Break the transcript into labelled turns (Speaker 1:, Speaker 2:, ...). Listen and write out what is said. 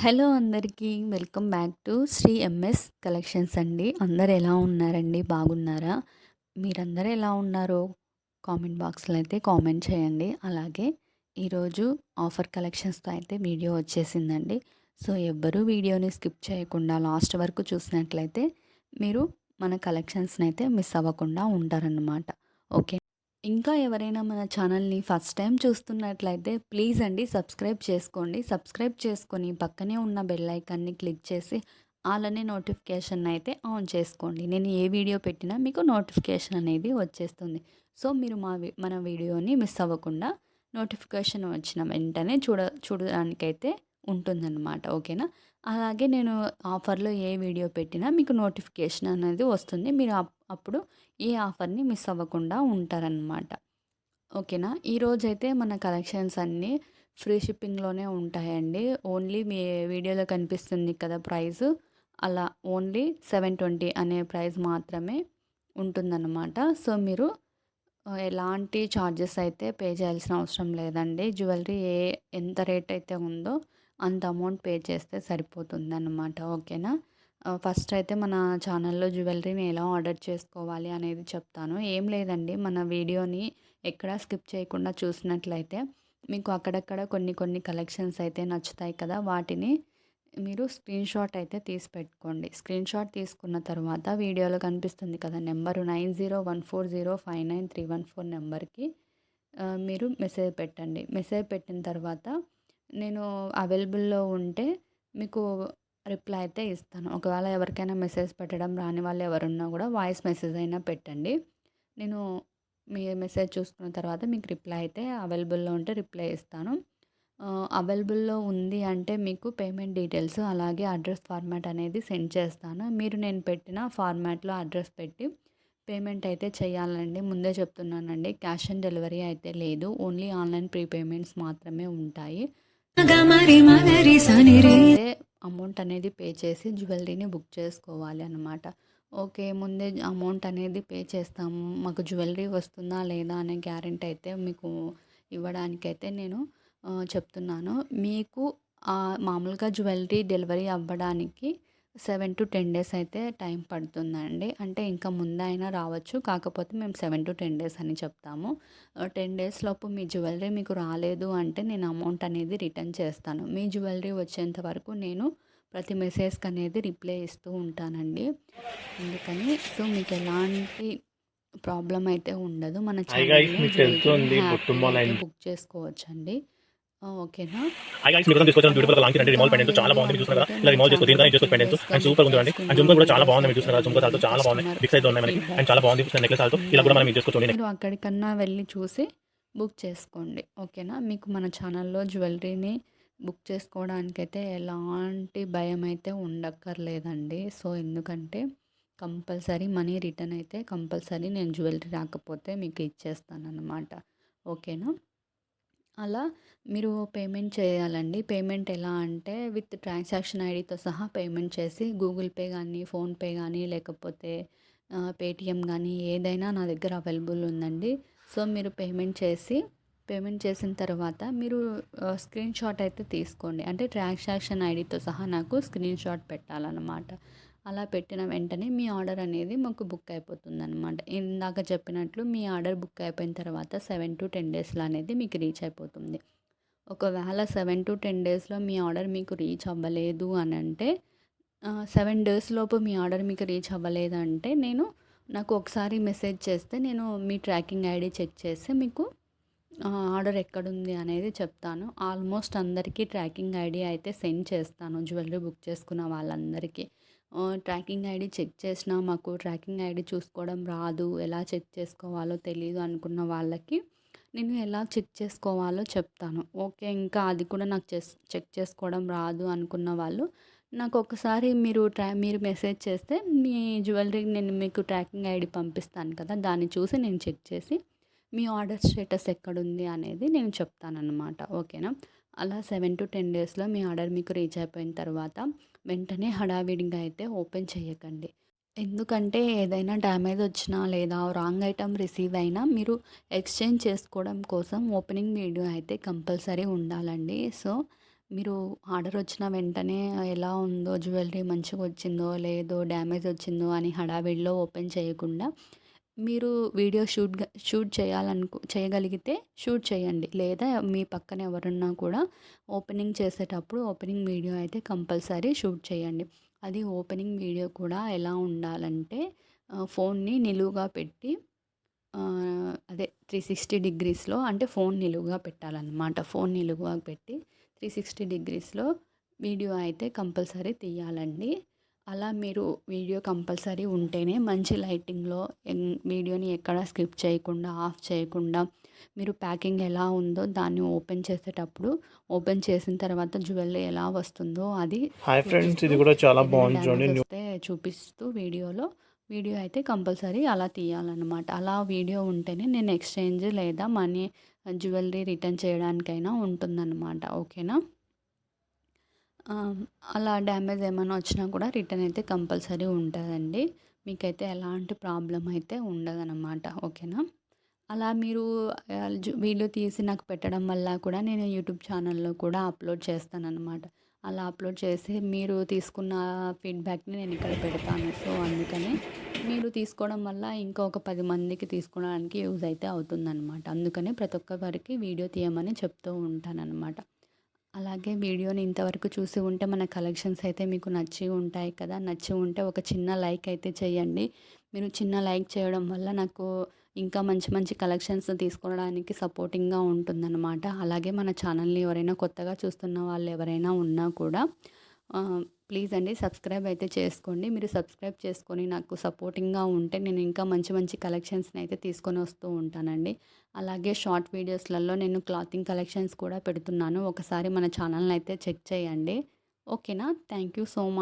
Speaker 1: Hello అందరికీ welcome back to Sri MS collections అండి. అందరు ఎలా ఉన్నారండి? బాగున్నారా? మీరందరూ ఎలా ఉన్నారో కామెంట్ బాక్స్లో అయితే కామెంట్ చేయండి. అలాగే ఈరోజు ఆఫర్ కలెక్షన్స్తో అయితే వీడియో వచ్చేసిందండి. సో ఎవ్వరూ వీడియోని స్కిప్ చేయకుండా లాస్ట్ వరకు చూసినట్లయితే మీరు మన కలెక్షన్స్ని అయితే మిస్ అవ్వకుండా ఉంటారన్నమాట. ఓకే. ఇంకా ఎవరైనా మన ఛానల్ని ఫస్ట్ టైం చూస్తున్నట్లయితే ప్లీజ్ అండి సబ్స్క్రైబ్ చేసుకోండి. సబ్స్క్రైబ్ చేసుకొని పక్కనే ఉన్న బెల్ ఐకాన్ని క్లిక్ చేసి ఆల్ అనే నోటిఫికేషన్ అయితే ఆన్ చేసుకోండి. నేను ఏ వీడియో పెట్టినా మీకు నోటిఫికేషన్ అనేది వచ్చేస్తుంది. సో మీరు మన వీడియోని మిస్ అవ్వకుండా నోటిఫికేషన్ వచ్చిన వెంటనే చూడడానికైతే ఉంటుందన్నమాట. ఓకేనా? అలాగే నేను ఆఫర్లో ఏ వీడియో పెట్టినా మీకు నోటిఫికేషన్ అనేది వస్తుంది. మీరు అప్పుడు ఈ ఆఫర్ని మిస్ అవ్వకుండా ఉంటారనమాట. ఓకేనా? ఈరోజైతే మన కలెక్షన్స్ అన్నీ ఫ్రీ షిప్పింగ్లోనే ఉంటాయండి. ఓన్లీ మీ వీడియోలో కనిపిస్తుంది కదా ప్రైస్, అలా ఓన్లీ 720 అనే ప్రైస్ మాత్రమే ఉంటుందన్నమాట. సో మీరు ఎలాంటి ఛార్జెస్ అయితే పే చేయాల్సిన అవసరం లేదండి. జ్యువెలరీ ఎంత రేట్ అయితే ఉందో అంత అమౌంట్ పే చేస్తే సరిపోతుందన్నమాట. ఓకేనా? ఫస్ట్ అయితే మన ఛానల్లో జ్యువెలరీని ఎలా ఆర్డర్ చేసుకోవాలి అనేది చెప్తాను. ఏం లేదండి, మన వీడియోని ఎక్కడా స్కిప్ చేయకుండా చూసినట్లయితే మీకు అక్కడక్కడ కొన్ని కొన్ని కలెక్షన్స్ అయితే నచ్చుతాయి కదా, వాటిని మీరు స్క్రీన్ షాట్ అయితే తీసి పెట్టుకోండి. స్క్రీన్ షాట్ తీసుకున్న తర్వాత వీడియోలో కనిపిస్తుంది కదా నెంబరు 9014059314 నెంబర్కి మీరు మెసేజ్ పెట్టండి. మెసేజ్ పెట్టిన తర్వాత నేను అవైలబుల్లో ఉంటే మీకు రిప్లై అయితే ఇస్తాను. ఒకవేళ ఎవరికైనా మెసేజ్ పెట్టడం రాని వాళ్ళు ఎవరున్నా కూడా వాయిస్ మెసేజ్ అయినా పెట్టండి. నేను మీ మెసేజ్ చూసుకున్న తర్వాత మీకు రిప్లై అయితే అవైలబుల్లో ఉంటే రిప్లై ఇస్తాను. అవైలబుల్లో ఉంది అంటే మీకు పేమెంట్ డీటెయిల్స్ అలాగే అడ్రస్ ఫార్మాట్ అనేది సెండ్ చేస్తాను. మీరు నేను పెట్టిన ఫార్మాట్లో అడ్రస్ పెట్టి పేమెంట్ అయితే చేయాలండి. ముందే చెప్తున్నానండి, క్యాష్ ఆన్ డెలివరీ అయితే లేదు. ఓన్లీ ఆన్లైన్ ప్రీపేమెంట్స్ మాత్రమే ఉంటాయి. అయితే అమౌంట్ అనేది పే చేసి జ్యువెలరీని బుక్ చేసుకోవాలి అన్నమాట. ఓకే, ముందే అమౌంట్ అనేది పే చేస్తాము, మాకు జ్యువెలరీ వస్తుందా లేదా అనే గ్యారెంటీ అయితే మీకు ఇవ్వడానికైతే నేను చెప్తున్నాను. మీకు మామూలుగా జ్యువెలరీ డెలివరీ అవ్వడానికి 7 to 10 డేస్ అయితే టైం పడుతుందండి. అంటే ఇంకా ముందైనా రావచ్చు, కాకపోతే మేము 7 to 10 డేస్ అని చెప్తాము. 10 డేస్ లోపు మీ జ్యువెలరీ మీకు రాలేదు అంటే నేను అమౌంట్ అనేది రిటర్న్ చేస్తాను. మీ జ్యువెలరీ వచ్చేంత వరకు నేను ప్రతి మెసేజ్కి అనేది రిప్లై ఇస్తూ ఉంటానండి. అందుకని సో మీకు ఎలాంటి ప్రాబ్లం అయితే ఉండదు. మన ఛానల్లో జ్యువెలరీని హ్యాపీగా అయితే బుక్ చేసుకోవచ్చండి. ఓకేనా?
Speaker 2: హాయ్ గైస్, మీకోసం తీసుకొచ్చిన బ్యూటిఫుల్ లాంగ్ అంటే రిమోట్ పెండెంట్ చాలా బాగుంది. మీరు చూస్తున్నారు కదా, ఇలా రిమోట్ చేసుకో, దీనికైనా చేసుకో పెండెంట్ అండ్ సూపర్ ఉంది అండి. అండ్ జుంకా కూడా చాలా బాగుంది. మీరు చూస్తున్నారు కదా, జుంకా సాల్తో చాలా బాగుంది. బిగ్ సైజ్ ఉన్నాయి మనకి అండ్ చాలా బాగుంది. నెక్లెస్ సాల్తో ఇలా కూడా మనం యూజ్ చేసుకోవచ్చు.
Speaker 1: మీరు అక్కడికన్నా వెళ్ళి చూసి బుక్ చేసుకోండి. ఓకేనా? మీకు మన ఛానల్లో జ్యువెలరీని బుక్ చేసుకోవడానికైతే ఎలాంటి భయం అయితే ఉండక్కర్లేదండి. సో ఎందుకంటే కంపల్సరీ మనీ రిటర్న్ అయితే కంపల్సరీ నేను జ్యువెలరీ రాకపోతే మీకు ఇచ్చేస్తానన్నమాట. ఓకేనా? అలా మీరు పేమెంట్ చేయాలండి. పేమెంట్ ఎలా అంటే విత్ ట్రాన్సాక్షన్ ఐడితో సహా పేమెంట్ చేసి గూగుల్ పే కానీ, ఫోన్పే కానీ, లేకపోతే పేటిఎం కానీ ఏదైనా నా దగ్గర అవైలబుల్ ఉందండి. సో మీరు పేమెంట్ చేసిన తర్వాత మీరు స్క్రీన్ షాట్ అయితే తీసుకోండి. అంటే ట్రాన్సాక్షన్ ఐడితో సహా నాకు స్క్రీన్ షాట్ పెట్టాలన్నమాట. అలా పెట్టిన వెంటనే మీ ఆర్డర్ అనేది మాకు బుక్ అయిపోతుందన్నమాట. ఇందాక చెప్పినట్లు మీ ఆర్డర్ బుక్ అయిపోయిన తర్వాత 7 to 10 డేస్లో అనేది మీకు రీచ్ అయిపోతుంది. ఒకవేళ 7 to 10 డేస్లో మీ ఆర్డర్ మీకు రీచ్ అవ్వలేదు అని అంటే 7 డేస్ లోపు మీ ఆర్డర్ మీకు రీచ్ అవ్వలేదంటే నాకు ఒకసారి మెసేజ్ చేస్తే నేను మీ ట్రాకింగ్ ఐడి చెక్ చేసి మీకు ఆర్డర్ ఎక్కడుంది అనేది చెప్తాను. ఆల్మోస్ట్ అందరికీ ట్రాకింగ్ ఐడి అయితే సెండ్ చేస్తాను, జ్యువెలరీ బుక్ చేసుకున్న వాళ్ళందరికీ. ట్రాకింగ్ ఐడి చెక్ చేసినా మాకు ట్రాకింగ్ ఐడి చూసుకోవడం రాదు, ఎలా చెక్ చేసుకోవాలో తెలీదు అనుకున్న వాళ్ళకి నేను ఎలా చెక్ చేసుకోవాలో చెప్తాను. ఓకే, ఇంకా అది కూడా నాకు చెక్ చేసుకోవడం రాదు అనుకున్న వాళ్ళు నాకు ఒకసారి మీరు మెసేజ్ చేస్తే మీ జ్యువెలరీకి నేను మీకు ట్రాకింగ్ ఐడి పంపిస్తాను కదా, దాన్ని చూసి నేను చెక్ చేసి మీ ఆర్డర్ స్టేటస్ ఎక్కడుంది అనేది నేను చెప్తానన్నమాట. ఓకేనా? అలా 7 to 10 డేస్లో మీ ఆర్డర్ మీకు రీచ్ అయిపోయిన తర్వాత వెంటనే హడావిడిగా అయితే ఓపెన్ చేయకండి. ఎందుకంటే ఏదైనా డ్యామేజ్ వచ్చినా లేదా రాంగ్ ఐటమ్ రిసీవ్ అయినా మీరు ఎక్స్చేంజ్ చేసుకోవడం కోసం ఓపెనింగ్ వీడియో అయితే కంపల్సరీ ఉండాలండి. సో మీరు ఆర్డర్ వచ్చిన వెంటనే ఎలా ఉందో జ్యువెలరీ మంచిగా వచ్చిందో లేదో డ్యామేజ్ వచ్చిందో అని హడావిడిలో ఓపెన్ చేయకుండా మీరు వీడియో చేయగలిగితే షూట్ చేయండి. లేదా మీ పక్కన ఎవరున్నా కూడా ఓపెనింగ్ చేసేటప్పుడు ఓపెనింగ్ వీడియో అయితే కంపల్సరీ షూట్ చేయండి. అది ఓపెనింగ్ వీడియో కూడా ఎలా ఉండాలంటే ఫోన్ని నిలువుగా పెట్టి అదే 360 డిగ్రీస్‌లో అంటే ఫోన్ నిలువుగా పెట్టాలన్నమాట. ఫోన్ నిలువుగా పెట్టి 360 డిగ్రీస్‌లో వీడియో అయితే కంపల్సరీ తీయాలండి. అలా మీరు వీడియో కంపల్సరీ ఉంటేనే మంచి లైటింగ్‌లో వీడియోని ఎక్కడ స్కిప్ చేయకుండా, ఆఫ్ చేయకుండా మీరు ప్యాకింగ్ ఎలా ఉందో దాన్ని ఓపెన్ చేసిన తర్వాత జ్యువెలరీ ఎలా వస్తుందో అది
Speaker 2: హాయ్ ఫ్రెండ్స్,
Speaker 1: చూపిస్తూ
Speaker 2: ఇది కూడా చాలా
Speaker 1: ఏదైనా
Speaker 2: బాగుంది
Speaker 1: డ్యామేజ్
Speaker 2: చూడండి.
Speaker 1: వస్తే చూపిస్తూ వీడియో అయితే కంపల్సరీ అలా తీయాలన్నమాట. అలా వీడియో ఉంటేనే నేను ఎక్స్చేంజ్ లేదా మనీ జ్యువెలరీ రిటర్న్ చేయడానికైనా ఉంటుందన్నమాట. ఓకేనా? అలా డ్యామేజ్ ఏమైనా వచ్చినా కూడా రిటర్న్ అయితే కంపల్సరీ ఉంటుందండి. మీకైతే ఎలాంటి ప్రాబ్లమ్ అయితే ఉండదన్నమాట. ఓకేనా? అలా మీరు వీడియో తీసి నాకు పెట్టడం వల్ల కూడా నేను యూట్యూబ్ ఛానల్‌లో కూడా అప్లోడ్ చేస్తానన్నమాట. అలా అప్లోడ్ చేసి మీరు తీసుకున్న ఫీడ్‌బ్యాక్‌ని నేను ఇక్కడ పెడతాను. సో, అందుకనే మీరు తీసుకోవడం వల్ల ఇంకా ఒక 10 మందికి తీసుకోవడానికి యూజ్ అయితే అవుతుందన్నమాట. అందుకనే ప్రతి ఒక్కరికి వీడియో తీయమని చెప్తూ ఉంటానన్నమాట. అలాగే వీడియోని ఇంతవరకు చూసి ఉంటే మన కలెక్షన్స్ అయితే మీకు నచ్చి ఉంటాయి కదా! నచ్చి ఉంటే ఒక చిన్న లైక్ అయితే చేయండి. మీరు చిన్న లైక్ చేయడం వల్ల నాకు ఇంకా మంచి మంచి కలెక్షన్స్ తీసుకోవడానికి సపోర్టింగ్‌గా ఉంటుందన్నమాట. అలాగే మన ఛానల్‌ని ఎవరైనా కొత్తగా చూస్తున్న వాళ్ళు ఎవరైనా ఉన్నా కూడా ప్లీజ్ అండి సబ్స్క్రైబ్ అయితే చేసుకోండి. మీరు సబ్స్క్రైబ్ చేసుకొని నాకు సపోర్టింగ్‌గా ఉంటే నేను ఇంకా మంచి మంచి కలెక్షన్స్‌ని అయితే తీసుకొని వస్తూ ఉంటానండి. అలాగే షార్ట్ వీడియోస్‌లలో నేను క్లాతింగ్ కలెక్షన్స్ కూడా పెడుతున్నాను. ఒకసారి మన ఛానల్‌ని అయితే చెక్ చేయండి. ఓకేనా? Thank you so much.